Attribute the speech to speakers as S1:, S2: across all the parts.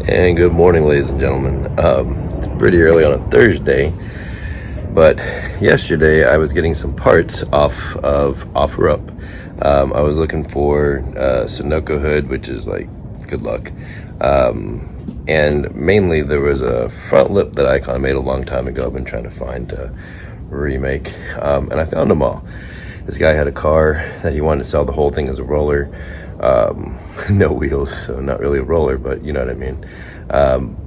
S1: And good morning, ladies and gentlemen. It's pretty early on a Thursday, but yesterday I was getting some parts off of OfferUp. I was looking for a Sunoco hood, which is like good luck. And mainly there was a front lip that I kind of made a long time ago. I've been trying to find to remake, and I found them all. This guy had a car that he wanted to sell the whole thing as a roller. No wheels, so not really a roller, but you know what I mean.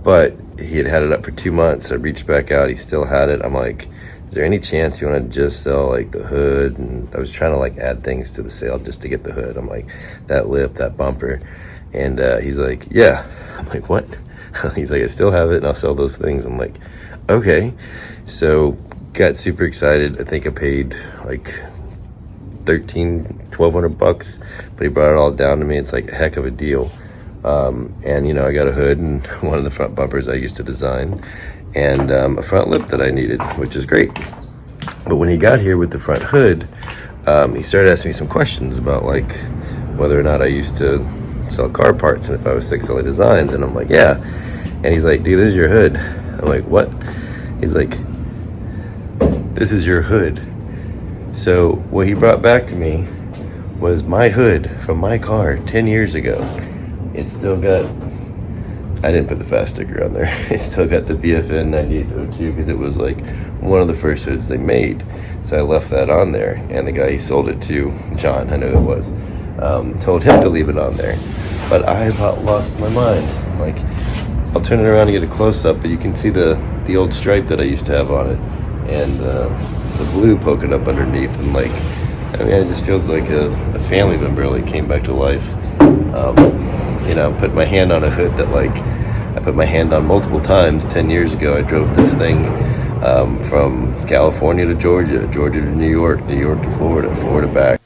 S1: But he had it up for 2 months. I reached back out, he still had it. I'm like, is there any chance you want to just sell like the hood? And I was trying to like add things to the sale just to get the hood. I'm like, that lip, that bumper. And he's like, yeah. I'm like, what? He's like, I still have it and I'll sell those things. I'm like, okay. So got super excited. I think I paid like 1,200 bucks, but he brought it all down to me. It's like a heck of a deal. And I got a hood and one of the front bumpers I used to design, and a front lip that I needed, which is great. But when he got here with the front hood, he started asking me some questions about like whether or not I used to sell car parts and if I was sick selling designs. And I'm like, yeah. And he's like, dude, this is your hood. I'm like, what? He's like, this is your hood. So what he brought back to me was my hood from my car 10 years ago. It's still got, I didn't put the fast sticker on there. It's still got the BFN 9802 because it was like one of the first hoods they made. So I left that on there, and the guy he sold it to, John, I know who it was, told him to leave it on there. But I about lost my mind. Like, I'll turn it around to get a close up, but you can see the old stripe that I used to have on it, and the blue poking up underneath, and like, I mean, it just feels like a family member like came back to life. Put my hand on a hood that like I put my hand on multiple times. 10 years ago I drove this thing from California to Georgia, Georgia to New York, New York to Florida, Florida back.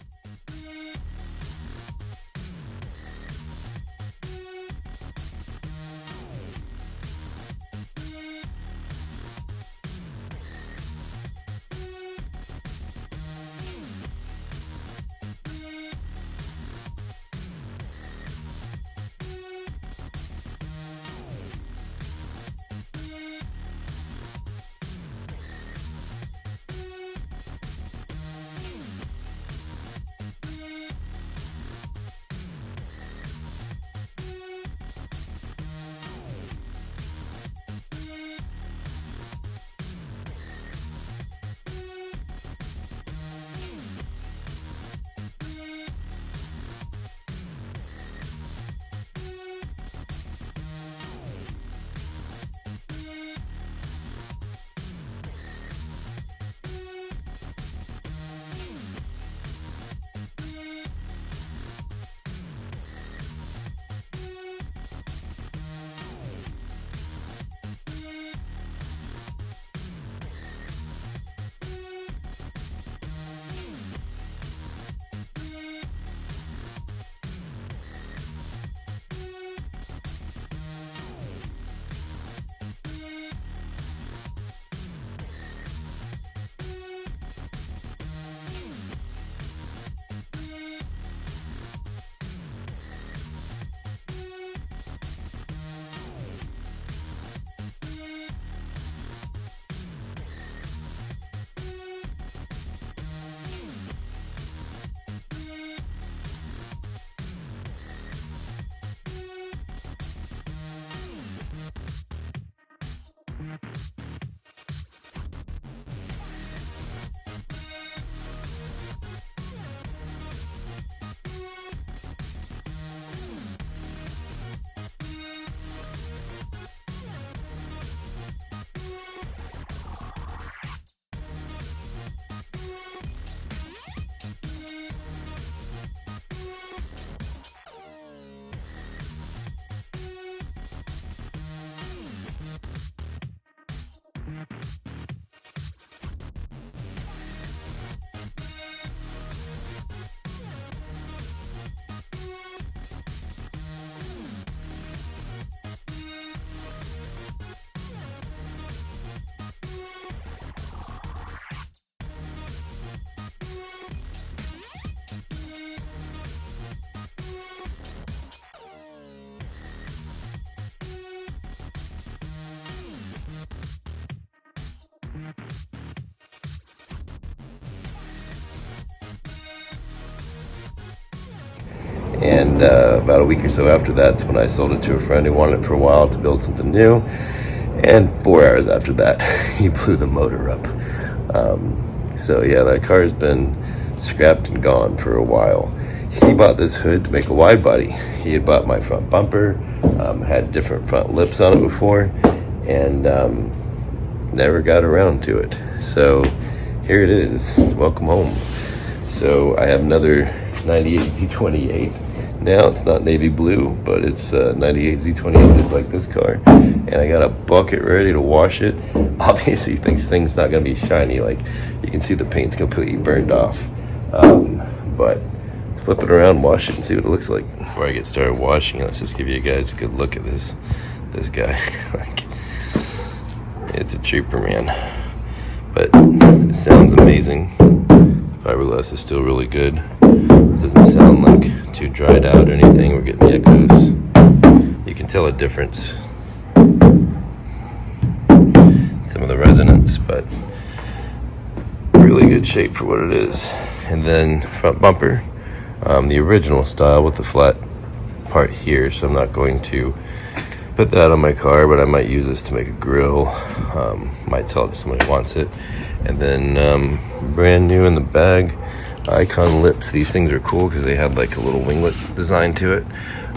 S1: And about a week or so after that's when I sold it to a friend who wanted it for a while to build something new. And 4 hours after that, he blew the motor up. So yeah, that car has been scrapped and gone for a while. He bought this hood to make a wide body. He had bought my front bumper, had different front lips on it before, and never got around to it. So here it is. Welcome home. So I have another 98 Z28. Now it's not navy blue, but it's 98 Z28, just like this car. And I got a bucket ready to wash it. Obviously, this thing's not going to be shiny. Like, you can see the paint's completely burned off. But let's flip it around, wash it, and see what it looks like. Before I get started washing, let's just give you guys a good look at this guy. Like, it's a trooper, man. But it sounds amazing. Fiberglass is still really good. Doesn't sound like too dried out or anything. We're getting the echoes. You can tell a difference in some of the resonance, but really good shape for what it is. And then front bumper, the original style with the flat part here, so I'm not going to put that on my car, but I might use this to make a grill. Might sell it to somebody who wants it. And then brand new in the bag, Icon lips. These things are cool because they had like a little winglet design to it,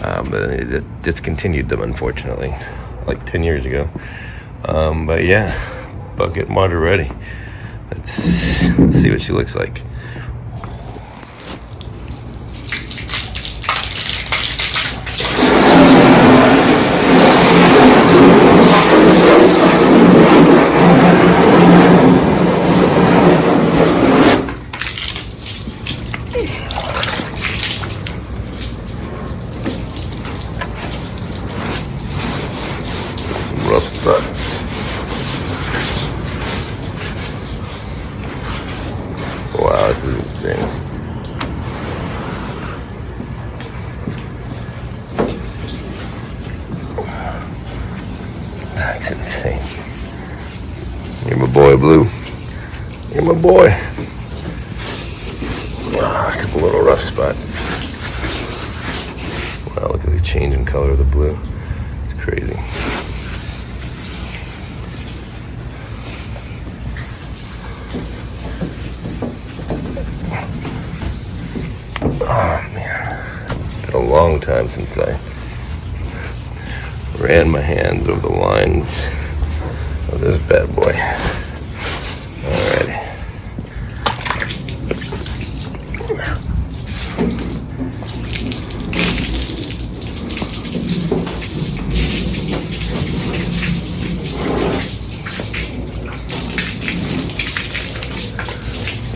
S1: but it discontinued them, unfortunately, like 10 years ago. But yeah, bucket and water ready. Let's see what she looks like. Rough spots. Wow, this is insane. That's insane. You're my boy, Blue. You're my boy. Wow, a couple little rough spots. Wow, look at the change in color of the blue. It's crazy. Oh man, been a long time since I ran my hands over the lines of this bad boy. Alrighty.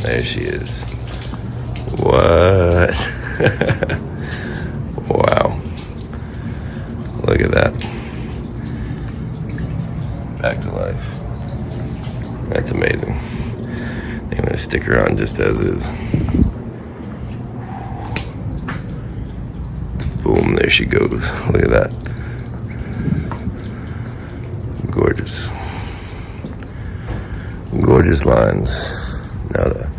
S1: There she is. What? Wow. Look at that. Back to life. That's amazing. I'm going to stick her on just as is. Boom, there she goes. Look at that. Gorgeous. Gorgeous lines. Now to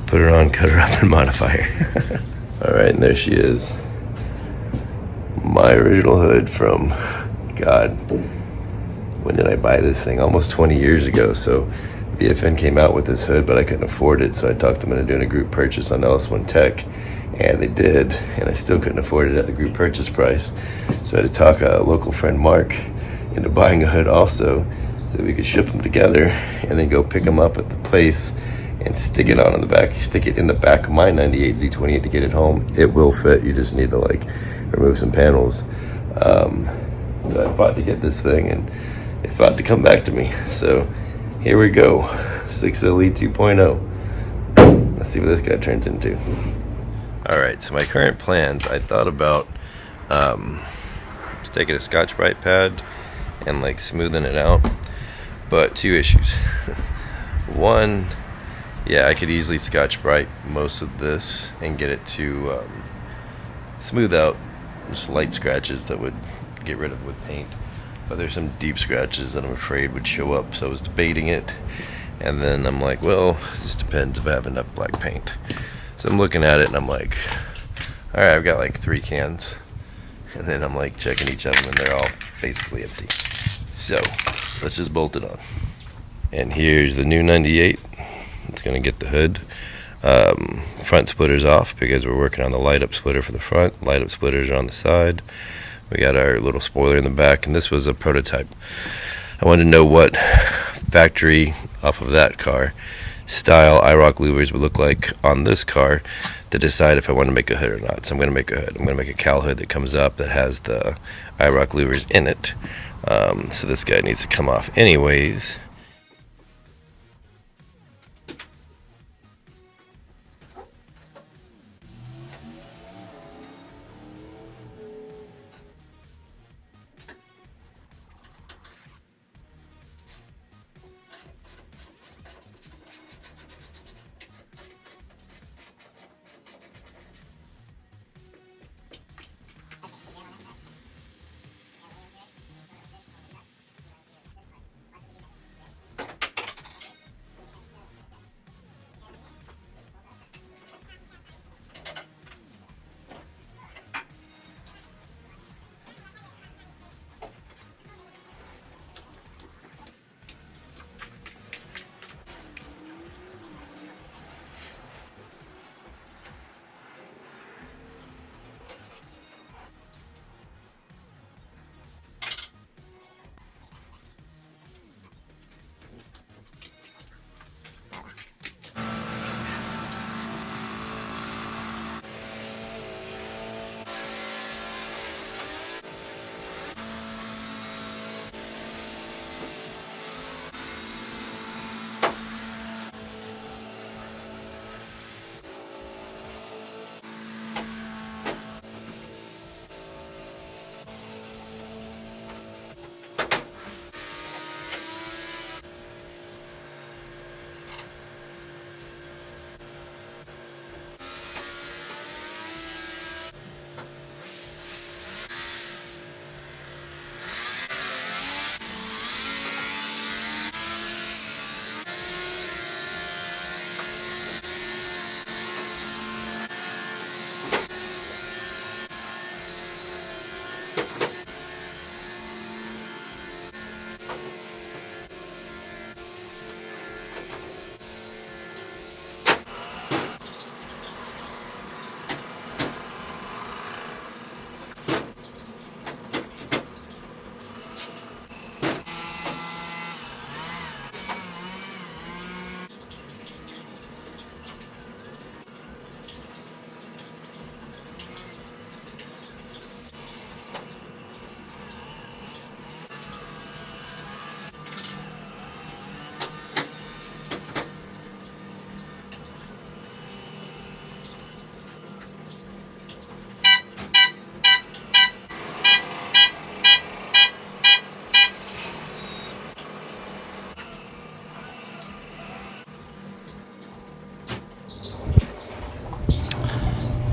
S1: put her on, cut her up, and modify her. All right, and there she is. My original hood from, God, when did I buy this thing? Almost 20 years ago. So VFN came out with this hood, but I couldn't afford it. So I talked them into doing a group purchase on LS1 Tech, and they did. And I still couldn't afford it at the group purchase price. So I had to talk a local friend, Mark, into buying a hood also, so that we could ship them together and then go pick them up at the place and stick it on in the back. Stick it in the back of my 98 Z28 to get it home. It will fit. You just need to like remove some panels. So I fought to get this thing, and it fought to come back to me. So here we go, 6LE 2.0. Let's see what this guy turns into. All right, so my current plans, I thought about just taking a Scotch-Brite pad and like smoothing it out, but two issues. One, yeah, I could easily Scotch-Brite most of this and get it to smooth out just light scratches that would get rid of with paint. But there's some deep scratches that I'm afraid would show up, so I was debating it. And then I'm like, well, it just depends if I have enough black paint. So I'm looking at it and I'm like, All right, I've got like 3 cans, and then I'm like checking each of them, and they're all basically empty. So let's just bolt it on. And here's the new 98. It's gonna get the hood. Front splitters off because we're working on the light up splitter for the front. Light up splitters are on the side. We got our little spoiler in the back, and this was a prototype. I wanted to know what factory off of that car style IROC louvers would look like on this car to decide if I want to make a hood or not. So I'm going to make a hood. I'm going to make a cowl hood that comes up that has the IROC louvers in it. So this guy needs to come off anyways.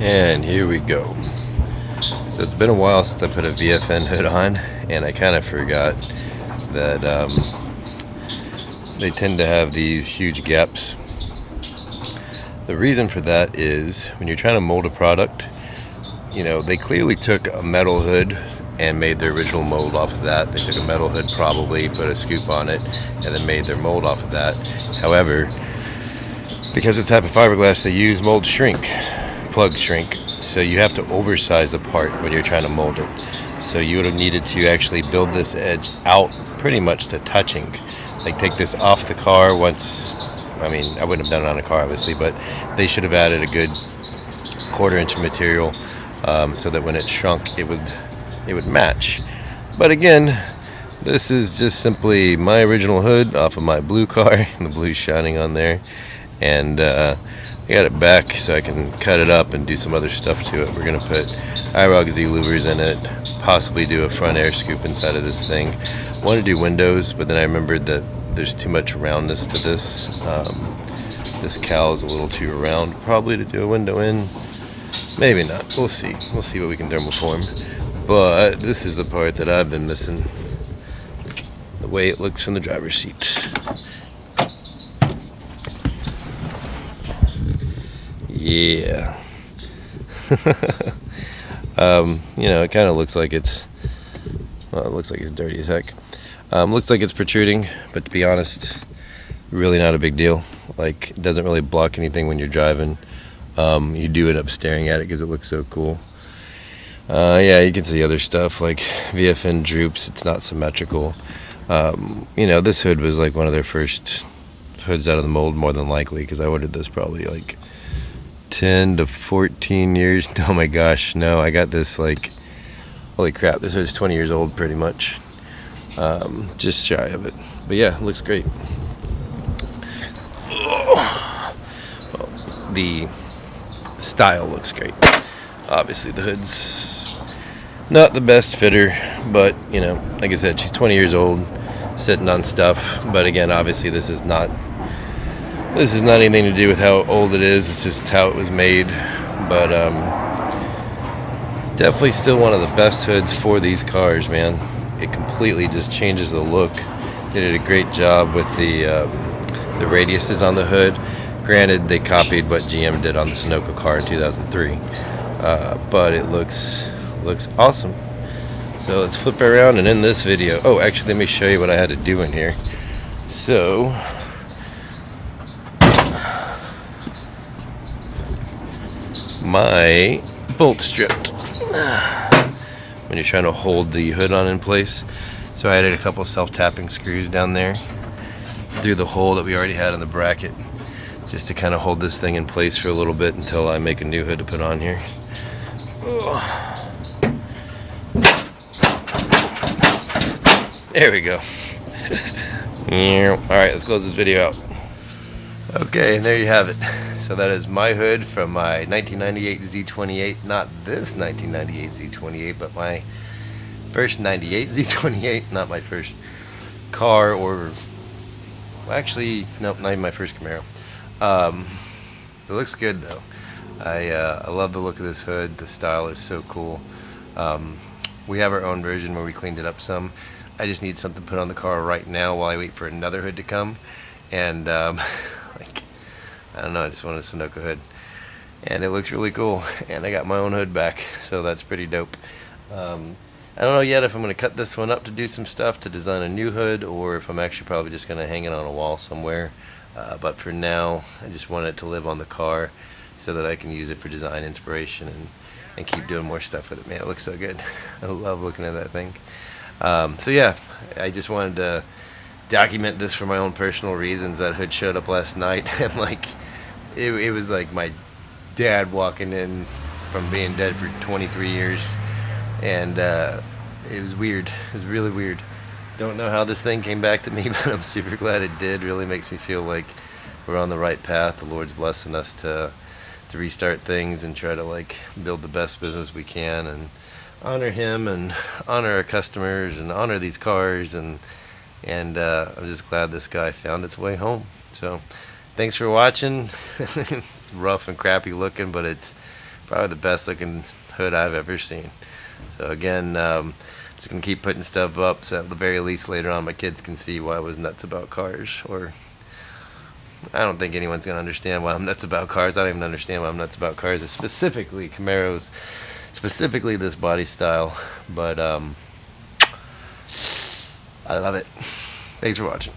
S1: And here we go. So it's been a while since I put a VFN hood on, and I kind of forgot that they tend to have these huge gaps. The reason for that is when you're trying to mold a product, you know, they clearly took a metal hood and made their original mold off of that. They took a metal hood, probably put a scoop on it, and then made their mold off of that. However, because of the type of fiberglass they use, molds shrink, plugs shrink, so you have to oversize the part when you're trying to mold it. So you would have needed to actually build this edge out pretty much to touching. Like take this off the car once, I mean, I wouldn't have done it on a car obviously, but they should have added a good 1/4 inch of material so that when it shrunk it would match. But again, this is just simply my original hood off of my blue car, and the blue's shining on there, and I got it back so I can cut it up and do some other stuff to it. We're gonna put IROC Z louvers in it, possibly do a front air scoop inside of this thing. I want to do windows, but then I remembered that there's too much roundness to this. This cowl is a little too round probably to do a window in. Maybe not. We'll see. We'll see what we can thermoform. But this is the part that I've been missing. The way it looks from the driver's seat. Yeah. You know, it kind of looks like it's, well, it looks like it's dirty as heck. Looks like it's protruding, but to be honest, really not a big deal. Like, it doesn't really block anything when you're driving. You do end up staring at it because it looks so cool. Yeah, you can see other stuff like VFN droops. It's not symmetrical. You know, this hood was like one of their first hoods out of the mold, more than likely, because I ordered this probably like 10 to 14 years. Oh my gosh, no, I got this like, holy crap, this hood's 20 years old pretty much. Just shy of it. But yeah, it looks great. Well, the style looks great. Obviously the hood's not the best fitter, but you know, like I said, she's 20 years old, sitting on stuff. But again, obviously this is not anything to do with how old it is. It's just how it was made. But definitely still one of the best hoods for these cars, man. It completely just changes the look. They did a great job with the radiuses on the hood. Granted, they copied what GM did on the Sunoco car in 2003, but it looks awesome. So let's flip it around, and in this video, oh, actually, let me show you what I had to do in here. So my bolt stripped when you're trying to hold the hood on in place. So I added a couple self-tapping screws down there through the hole that we already had in the bracket, just to kind of hold this thing in place for a little bit until I make a new hood to put on here. There we go. Alright, let's close this video out. Okay, and there you have it. So that is my hood from my 1998 Z28. Not this 1998 Z28, but my first 98 Z28. Not my first car, or well, actually, nope, not even my first Camaro. It looks good though. I love the look of this hood. The style is so cool. We have our own version where we cleaned it up some. I just need something put on the car right now while I wait for another hood to come. And like, I don't know, I just want a Sunoco hood, and it looks really cool. And I got my own hood back, so that's pretty dope. I don't know yet if I'm going to cut this one up to do some stuff to design a new hood, or if I'm actually probably just going to hang it on a wall somewhere. But for now, I just want it to live on the car so that I can use it for design inspiration and keep doing more stuff with it. Man, it looks so good. I love looking at that thing. So yeah, I just wanted to document this for my own personal reasons. That hood showed up last night, and like it was like my dad walking in from being dead for 23 years, and it was weird. It was really weird. Don't know how this thing came back to me, but I'm super glad it did. Really makes me feel like we're on the right path. The Lord's blessing us to restart things and try to like build the best business we can and honor Him and honor our customers and honor these cars, and I'm just glad this guy found its way home. So thanks for watching. It's rough and crappy looking, but it's probably the best looking hood I've ever seen. So again, just gonna keep putting stuff up, so at the very least later on my kids can see why I was nuts about cars. Or I don't think anyone's gonna understand why I'm nuts about cars. I don't even understand why I'm nuts about cars, specifically Camaros, specifically this body style. But I love it. Thanks for watching.